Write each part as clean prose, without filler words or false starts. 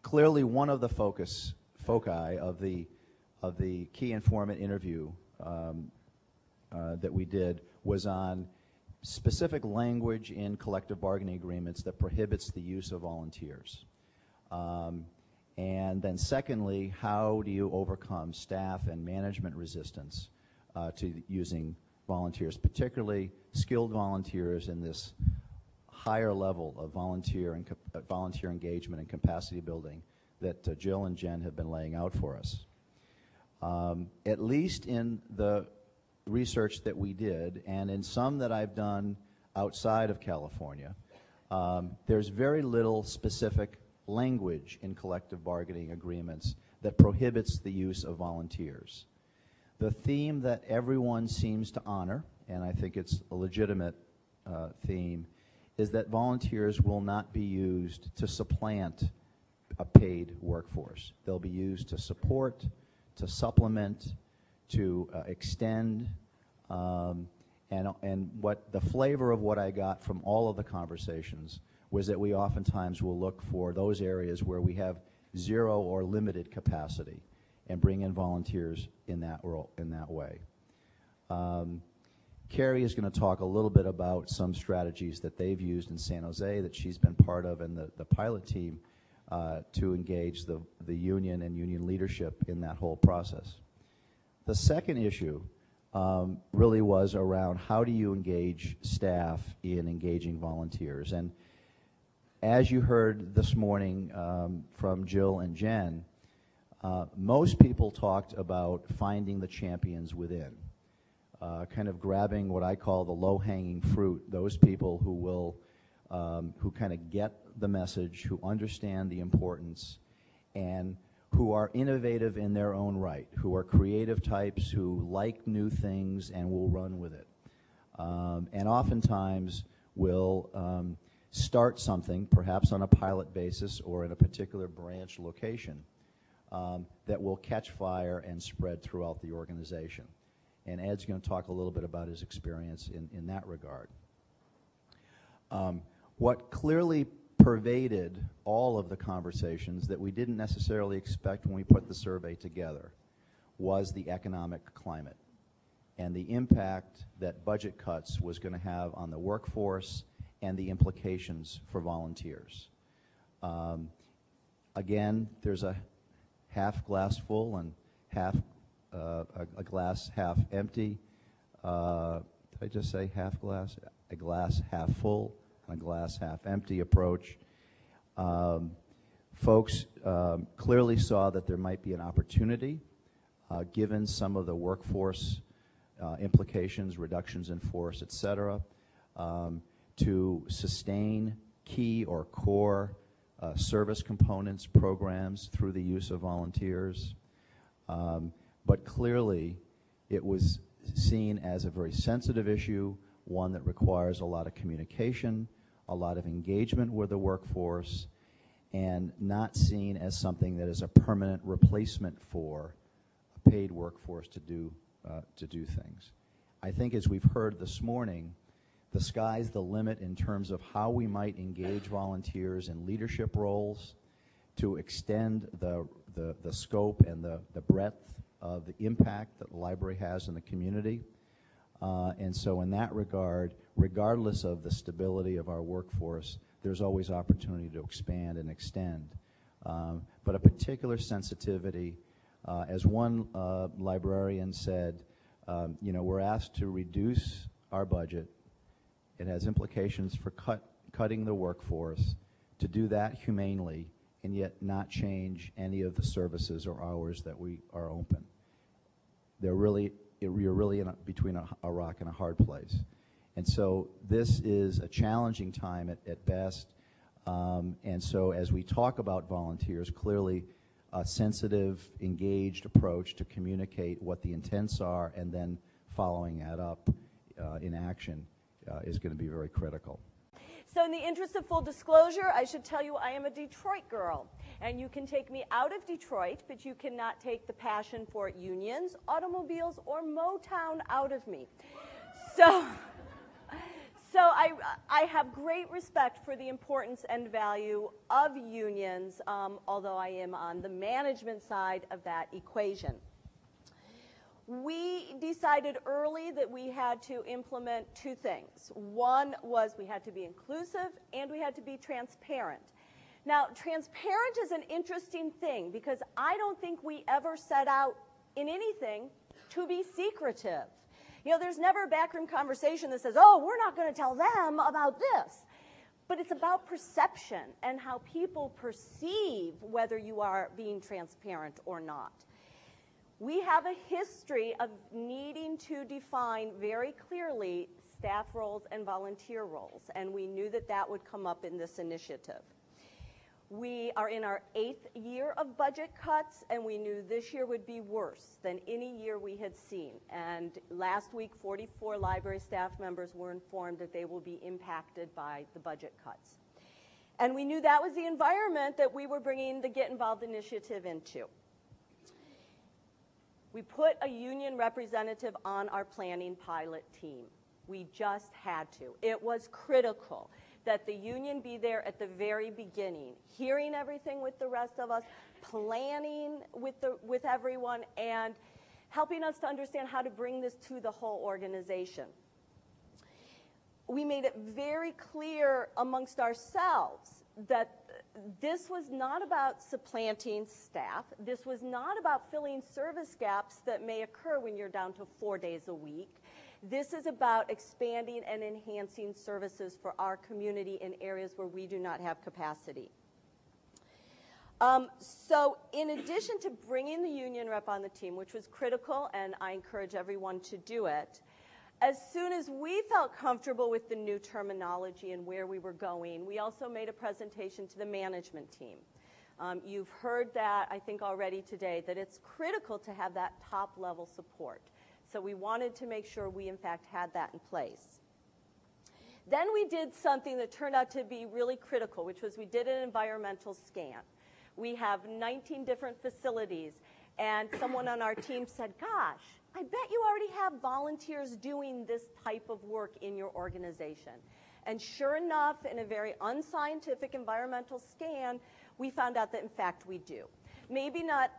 clearly one of the foci of the key informant interview that we did was on specific language in collective bargaining agreements that prohibits the use of volunteers. And then secondly, how do you overcome staff and management resistance to using volunteers, particularly skilled volunteers in this higher level of volunteer engagement and capacity building that Jill and Jen have been laying out for us. At least in the research that we did, and in some that I've done outside of California, there's very little specific language in collective bargaining agreements that prohibits the use of volunteers. The theme that everyone seems to honor, and I think it's a legitimate theme, is that volunteers will not be used to supplant a paid workforce. They'll be used to support, to supplement, to extend, and what the flavor of what I got from all of the conversations was that we oftentimes will look for those areas where we have zero or limited capacity and bring in volunteers in that role, in that way. Carrie is going to talk a little bit about some strategies that they've used in San Jose that she's been part of, and the pilot team to engage the union and union leadership in that whole process. The second issue really was around how do you engage staff in engaging volunteers. And as you heard this morning from Jill and Jen, most people talked about finding the champions within, kind of grabbing what I call the low-hanging fruit, those people who will, who kind of get the message, who understand the importance, and who are innovative in their own right, who are creative types, who like new things and will run with it. And oftentimes will start something, perhaps on a pilot basis or in a particular branch location, that will catch fire and spread throughout the organization. And Ed's going to talk a little bit about his experience in that regard. What clearly pervaded all of the conversations that we didn't necessarily expect when we put the survey together was the economic climate and the impact that budget cuts was going to have on the workforce and the implications for volunteers. Again, there's a half glass full and half a glass half empty. Did I just say half glass? A glass half full and a glass half empty approach. Folks clearly saw that there might be an opportunity, given some of the workforce implications, reductions in force, et cetera, to sustain key or core service components, programs through the use of volunteers. But clearly, it was seen as a very sensitive issue, one that requires a lot of communication, a lot of engagement with the workforce, and not seen as something that is a permanent replacement for a paid workforce to do things. I think as we've heard this morning, the sky's the limit in terms of how we might engage volunteers in leadership roles to extend the scope and the breadth of the impact that the library has in the community. And so in that regard, regardless of the stability of our workforce, there's always opportunity to expand and extend. But a particular sensitivity, as one librarian said, you know, we're asked to reduce our budget. It has implications for cutting the workforce, to do that humanely and yet not change any of the services or hours that we are open. You're really between a rock and a hard place. And so this is a challenging time at best. And so as we talk about volunteers, clearly a sensitive, engaged approach to communicate what the intents are and then following that up in action is going to be very critical. So in the interest of full disclosure, I should tell you I am a Detroit girl. And you can take me out of Detroit, but you cannot take the passion for unions, automobiles, or Motown out of me. So So I have great respect for the importance and value of unions, although I am on the management side of that equation. We decided early that we had to implement two things. One was we had to be inclusive and we had to be transparent. Now, transparent is an interesting thing because I don't think we ever set out in anything to be secretive. You know, there's never a backroom conversation that says, oh, we're not going to tell them about this. But it's about perception and how people perceive whether you are being transparent or not. We have a history of needing to define very clearly staff roles and volunteer roles, and we knew that that would come up in this initiative. We are in our 8th year of budget cuts, and we knew this year would be worse than any year we had seen. And last week, 44 library staff members were informed that they will be impacted by the budget cuts. And we knew that was the environment that we were bringing the Get Involved initiative into. We put a union representative on our planning pilot team. We just had to. It was critical that the union be there at the very beginning, hearing everything with the rest of us, planning with everyone, and helping us to understand how to bring this to the whole organization. We made it very clear amongst ourselves that this was not about supplanting staff. This was not about filling service gaps that may occur when you're down to 4 days a week. This is about expanding and enhancing services for our community in areas where we do not have capacity. So in addition to bringing the union rep on the team, which was critical, and I encourage everyone to do it, as soon as we felt comfortable with the new terminology and where we were going, we also made a presentation to the management team. You've heard that, I think, already today, that it's critical to have that top-level support. So we wanted to make sure we, in fact, had that in place. Then we did something that turned out to be really critical, which was we did an environmental scan. We have 19 different facilities, and someone on our team said, gosh, I bet you already have volunteers doing this type of work in your organization. And sure enough, in a very unscientific environmental scan, we found out that, in fact, we do. Maybe not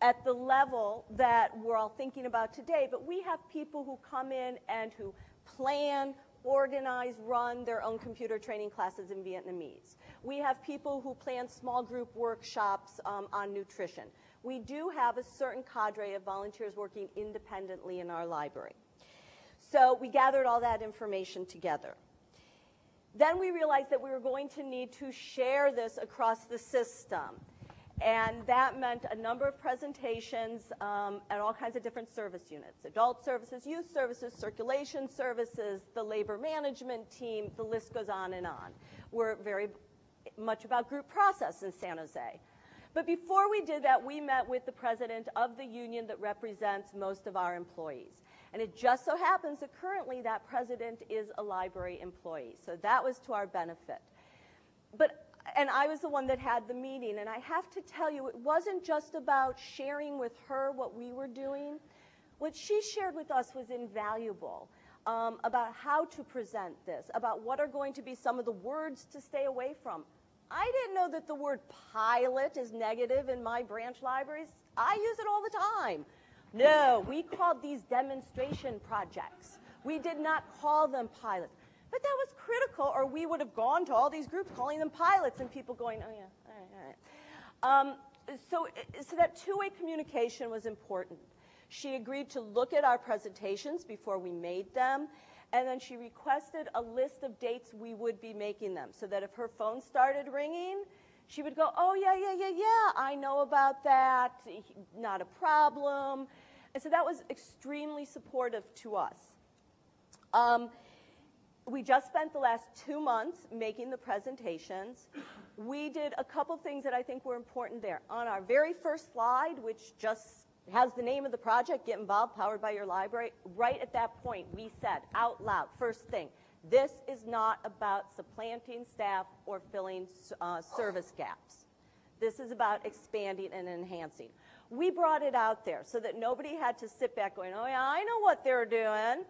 at the level that we're all thinking about today, but we have people who come in and who plan, organize, run their own computer training classes in Vietnamese. We have people who plan small group workshops on nutrition. We do have a certain cadre of volunteers working independently in our library. So we gathered all that information together. Then we realized that we were going to need to share this across the system. And that meant a number of presentations at all kinds of different service units: adult services, youth services, circulation services, the labor management team, the list goes on and on. We're very much about group process in San Jose. But before we did that, we met with the president of the union that represents most of our employees. And it just so happens that currently that president is a library employee. So that was to our benefit. And I was the one that had the meeting, and I have to tell you, it wasn't just about sharing with her what we were doing. What she shared with us was invaluable about how to present this, about what are going to be some of the words to stay away from. I didn't know that the word pilot is negative in my branch libraries. I use it all the time. No, we called these demonstration projects. We did not call them pilots. But that was critical, or we would have gone to all these groups calling them pilots and people going, oh, yeah, all right. So that two-way communication was important. She agreed to look at our presentations before we made them, and then she requested a list of dates we would be making them, so that if her phone started ringing, she would go, oh, yeah, I know about that, not a problem. And so that was extremely supportive to us. We just spent the last 2 months making the presentations. We did a couple things that I think were important there. On our very first slide, which just has the name of the project, Get Involved, powered by your library, right at that point we said out loud, first thing, this is not about supplanting staff or filling service gaps. This is about expanding and enhancing. We brought it out there so that nobody had to sit back going, oh yeah, I know what they're doing.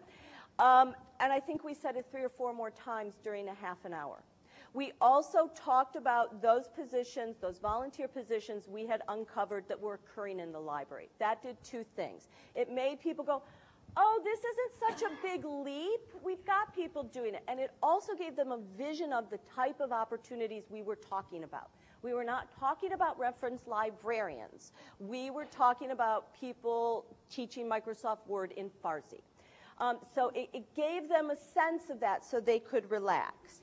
And I think we said it 3 or 4 more times during a half an hour. We also talked about those positions, those volunteer positions we had uncovered that were occurring in the library. That did 2 things. It made people go, oh, this isn't such a big leap. We've got people doing it. And it also gave them a vision of the type of opportunities we were talking about. We were not talking about reference librarians. We were talking about people teaching Microsoft Word in Farsi. So it gave them a sense of that so they could relax.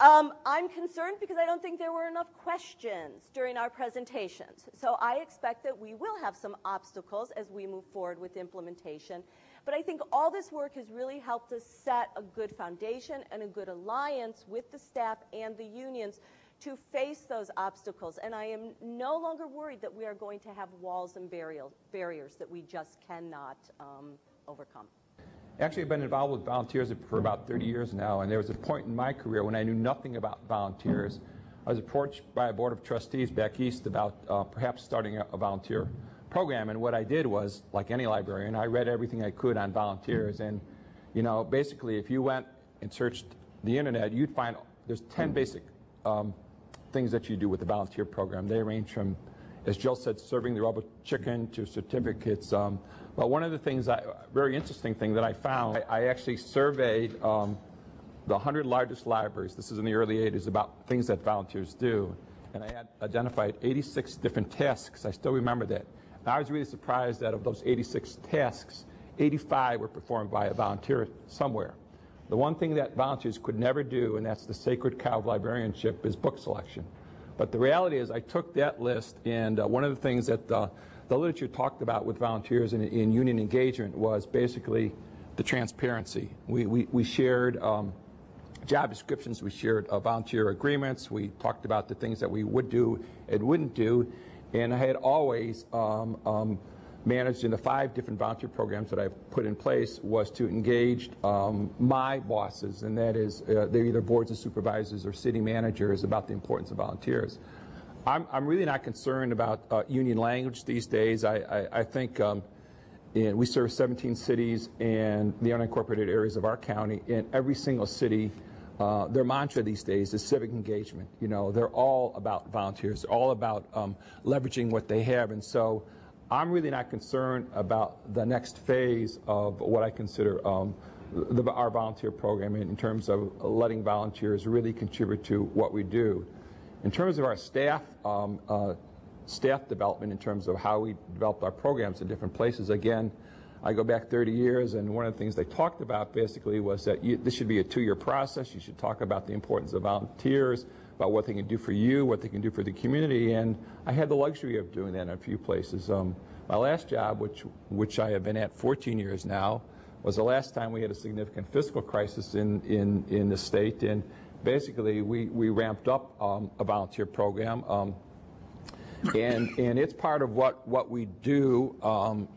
I'm concerned because I don't think there were enough questions during our presentations. So I expect that we will have some obstacles as we move forward with implementation. But I think all this work has really helped us set a good foundation and a good alliance with the staff and the unions to face those obstacles. And I am no longer worried that we are going to have walls and barriers that we just cannot overcome. Actually, I've been involved with volunteers for about 30 years now, and there was a point in my career when I knew nothing about volunteers. I was approached by a board of trustees back east about perhaps starting a volunteer program, and what I did was, like any librarian, I read everything I could on volunteers, and you know, basically if you went and searched the internet, you'd find there's 10 basic things that you do with the volunteer program. They range from, as Jill said, serving the rubber chicken to certificates. But one of the things, very interesting thing that I found, I actually surveyed the 100 largest libraries, this is in the early 80s, about things that volunteers do. And I had identified 86 different tasks. I still remember that. And I was really surprised that of those 86 tasks, 85 were performed by a volunteer somewhere. The one thing that volunteers could never do, and that's the sacred cow of librarianship, is book selection. But the reality is I took that list, and one of the things that the literature talked about with volunteers in union engagement was basically the transparency. We shared job descriptions, we shared volunteer agreements, we talked about the things that we would do and wouldn't do, and I had always managed in the 5 different volunteer programs that I put in place was to engage my bosses, and that is they're either boards of supervisors or city managers, about the importance of volunteers. I'm really not concerned about union language these days. I think we serve 17 cities and the unincorporated areas of our county, and every single city, their mantra these days is civic engagement. You know, they're all about volunteers, they're all about leveraging what they have, and so I'm really not concerned about the next phase of what I consider our volunteer program in terms of letting volunteers really contribute to what we do. In terms of our staff development, in terms of how we developed our programs in different places, again, I go back 30 years, and one of the things they talked about basically was that this should be a 2-year process. You should talk about the importance of volunteers, about what they can do for you, what they can do for the community, and I had the luxury of doing that in a few places. My last job, which I have been at 14 years now, was the last time we had a significant fiscal crisis in the state, and basically we ramped up a volunteer program, and it's part of what we do.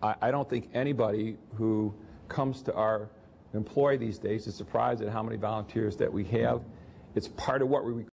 I don't think anybody who comes to our employ these days is surprised at how many volunteers that we have. It's part of what we